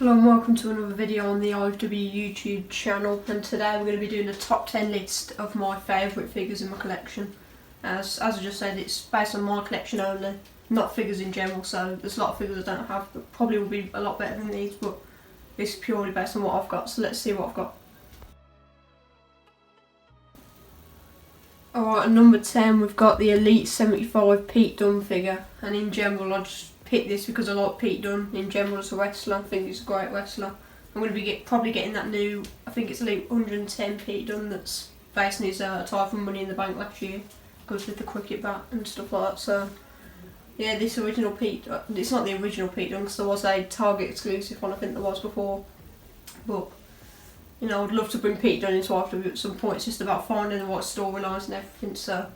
Hello and welcome to another video on the AEW YouTube channel, and today we're going to be doing a top 10 list of my favourite figures in my collection. As I just said, it's based on my collection only, not figures in general, so there's a lot of figures I don't have that probably will be a lot better than these, but this is purely based on what I've got, so let's see what I've got. Alright, at number 10 we've got the Elite 75 Pete Dunne figure, and in general I just picked this because I like Pete Dunne in general as a wrestler. I think he's a great wrestler. I'm going to be probably getting that new, I think it's Elite 110 Pete Dunne that's based on his tie from Money in the Bank last year. Goes with the cricket bat and stuff like that, so yeah, this original Pete, it's not the original Pete Dunne because there was a Target exclusive one I think there was before, but you know, I'd love to bring Pete Dunne into AEW at some point. It's just about finding the right storylines and everything, so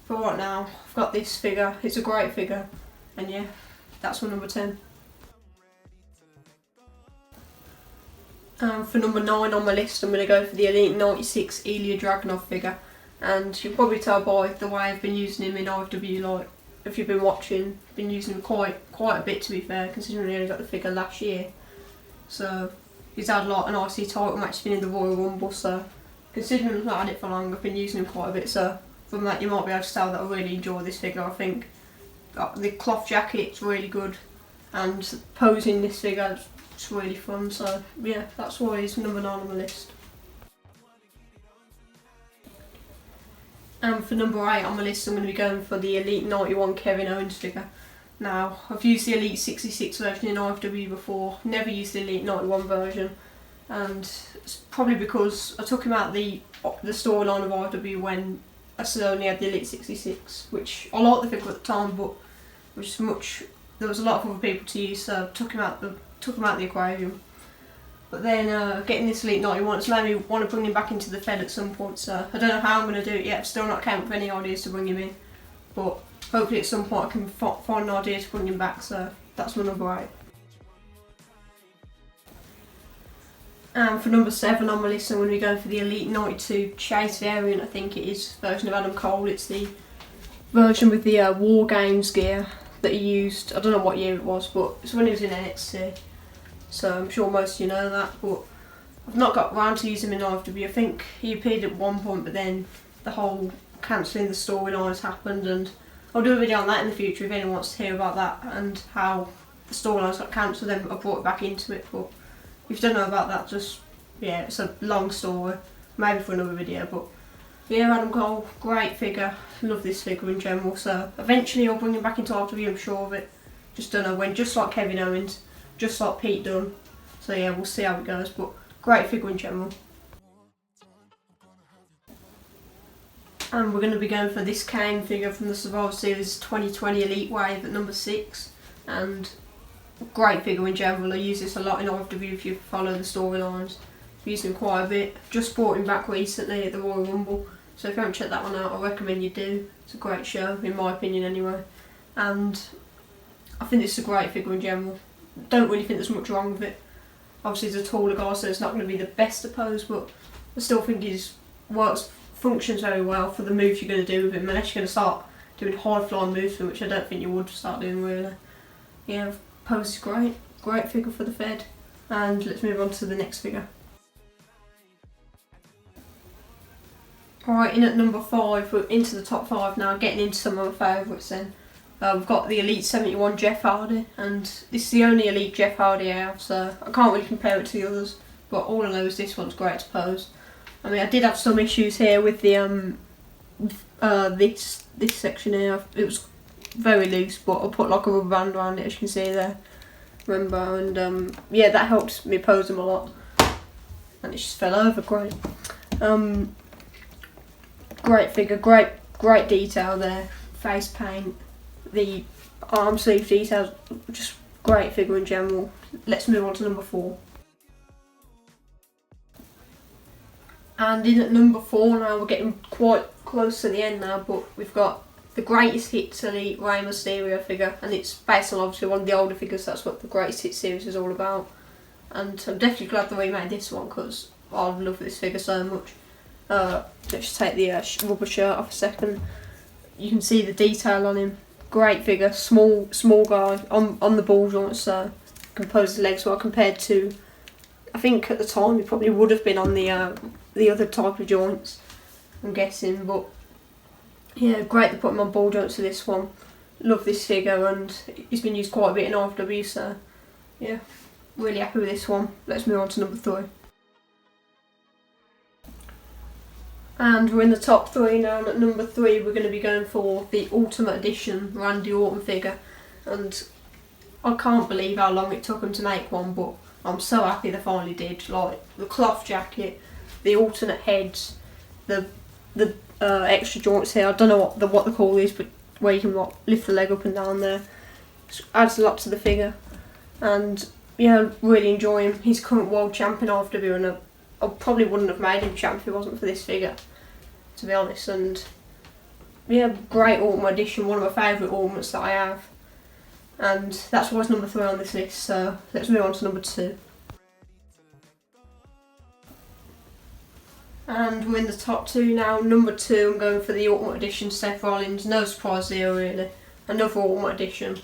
for right now I've got this figure. It's a great figure, and yeah, that's my number 10. For number 9 on my list, I'm going to go for the Elite 96 Ilya Dragunov figure, and you'll probably tell by the way I've been using him in AEW, like if you've been watching, I've been using him quite a bit to be fair, considering I only got the figure last year. So he's had like an IC title match, been in the Royal Rumble, so considering I've not had it for long, I've been using him quite a bit, so from that you might be able to tell that I really enjoy this figure. I think the cloth jacket's really good, and posing this figure is really fun, so yeah, that's why he's number 9 on the list. And for number 8 on my list, I'm going to be going for the Elite 91 Kevin Owens figure. Now, I've used the Elite 66 version in AEW before, never used the Elite 91 version, and it's probably because I took him out the storyline of AEW when I still only had the Elite 66, which I liked the figure at the time, but there was a lot of other people to use, so I took him out the equation. But then getting this Elite 91 has made me want to bring him back into the Fed at some point, so I don't know how I'm going to do it yet. I've still not came up with any ideas to bring him in, but hopefully at some point I can find an idea to bring him back, so that's my number 8. And for number 7 on my list, I'm going to be going for the Elite 92 Chase variant, I think it is, version of Adam Cole. It's the version with the War Games gear that he used. I don't know what year it was, but it's when he was in NXT, so I'm sure most of you know that, but I've not got round to use him in AEW. I think he appeared at one point, but then the whole cancelling the storylines happened, and I'll do a video on that in the future if anyone wants to hear about that and how the storylines got cancelled, then I brought it back into it. But if you don't know about that, just, yeah, it's a long story, maybe for another video. But yeah, Adam Cole, great figure, love this figure in general, so eventually I'll bring him back into AEW, I'm sure of it. Just don't know when, just like Kevin Owens, just like Pete Dunne. So yeah, we'll see how it goes, but great figure in general. And we're going to be going for this Kane figure from the Survivor Series 2020 Elite Wave at number 6, and great figure in general. I use this a lot in AEW if you follow the storylines. I've used him quite a bit. Just brought him back recently at the Royal Rumble, so if you haven't checked that one out, I recommend you do. It's a great show, in my opinion anyway, and I think this is a great figure in general. Don't really think there's much wrong with it. Obviously he's a taller guy, so it's not going to be the best to pose, but I still think his functions very well for the moves you're going to do with him, unless you're going to start doing high flying moves, which I don't think you would start doing really. Yeah, pose is great figure for the Fed, and let's move on to the next figure. Alright, in at number 5, we're into the top 5 now, getting into some of my favourites then. We've got the Elite 71 Jeff Hardy, and this is the only Elite Jeff Hardy I have, so I can't really compare it to the others, but all I know is this one's great to pose. I mean, I did have some issues here with the this section here. It was very loose, but I put like a rubber band around it, as you can see there. Remember, and yeah, that helped me pose them a lot. And it just fell over, great. Great figure, great detail there. Face paint, the arm sleeve details, just great figure in general. Let's move on to number 4. And in at number 4 now, we're getting quite close to the end now, but we've got the Greatest Hits Elite Rey Mysterio figure, and it's based on obviously one of the older figures. That's what the Greatest Hits series is all about, and I'm definitely glad they remade this one because I love this figure so much. Let's just take the rubber shirt off a second. You can see the detail on him. Great figure, small guy on the ball joints, so composed his legs well compared to, I think at the time he probably would have been on the other type of joints, I'm guessing. But yeah, great to put him on ball joints for this one. Love this figure, and he's been used quite a bit in AEW, so yeah, really happy with this one. Let's move on to number 3. And we're in the top 3 now, and at number 3 we're going to be going for the Ultimate Edition Randy Orton figure. And I can't believe how long it took them to make one, but I'm so happy they finally did. Like, the cloth jacket, the alternate heads, the extra joints here. I don't know what they call these, but where you can like lift the leg up and down there. It adds a lot to the figure. And yeah, really enjoy him. He's current world champion after being I probably wouldn't have made him champ if it wasn't for this figure, to be honest. And yeah, great Ultimate Edition, one of my favourite Ultimates that I have. And that's why it's number 3 on this list, so let's move on to number 2. And we're in the top 2 now. Number 2, I'm going for the Ultimate Edition Seth Rollins. No surprise there really. Another Ultimate Edition.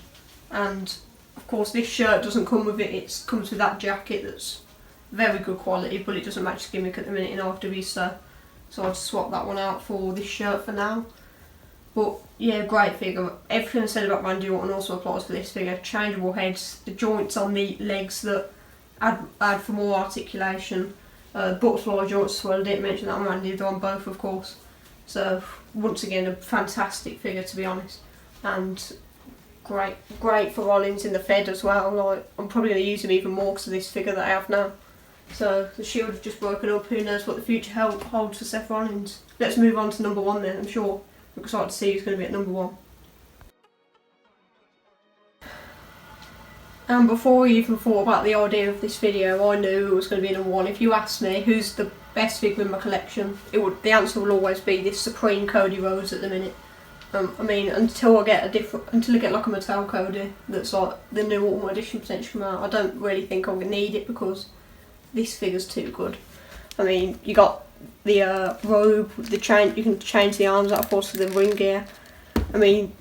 And of course this shirt doesn't come with it, it comes with that jacket that's very good quality, but it doesn't match the gimmick at the minute in AEW, so I'd swap that one out for this shirt for now. But yeah, great figure. Everything I said about Randy Orton also applies for this figure. Changeable heads, the joints on the legs that add for more articulation. Butterfly joints as well, I didn't mention that on Randy, they're on both of course. So once again, a fantastic figure to be honest. And great for Rollins in the Fed as well. Like, I'm probably going to use him even more because of this figure that I have now. So the Shield have just broken up, who knows what the future holds for Seth Rollins. Let's move on to number 1 then. I'm sure I'm excited to see who's going to be at number 1. And before I even thought about the idea of this video, I knew it was going to be number 1. If you asked me who's the best figure in my collection, the answer will always be this Supreme Cody Rhodes at the minute. I mean, until I get like a Mattel Cody that's like the new Ultimate Edition potentially come out, I don't really think I'm going to need it because this figure's too good. I mean, you got the robe, the chain, you can change the arms out of course for the ring gear. I mean,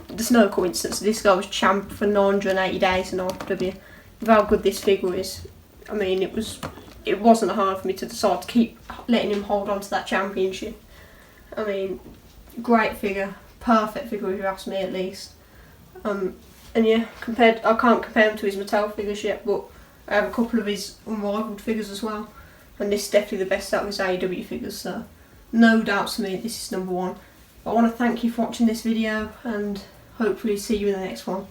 there's no coincidence this guy was champ for 980 days in AEW. With how good this figure is, I mean, it wasn't hard for me to decide to keep letting him hold on to that championship. I mean, great figure, perfect figure if you ask me at least. And yeah, I can't compare him to his Mattel figures yet, but I have a couple of his unrivaled figures as well, and this is definitely the best out of his AEW figures, so no doubts for me this is number 1. I want to thank you for watching this video and hopefully see you in the next one.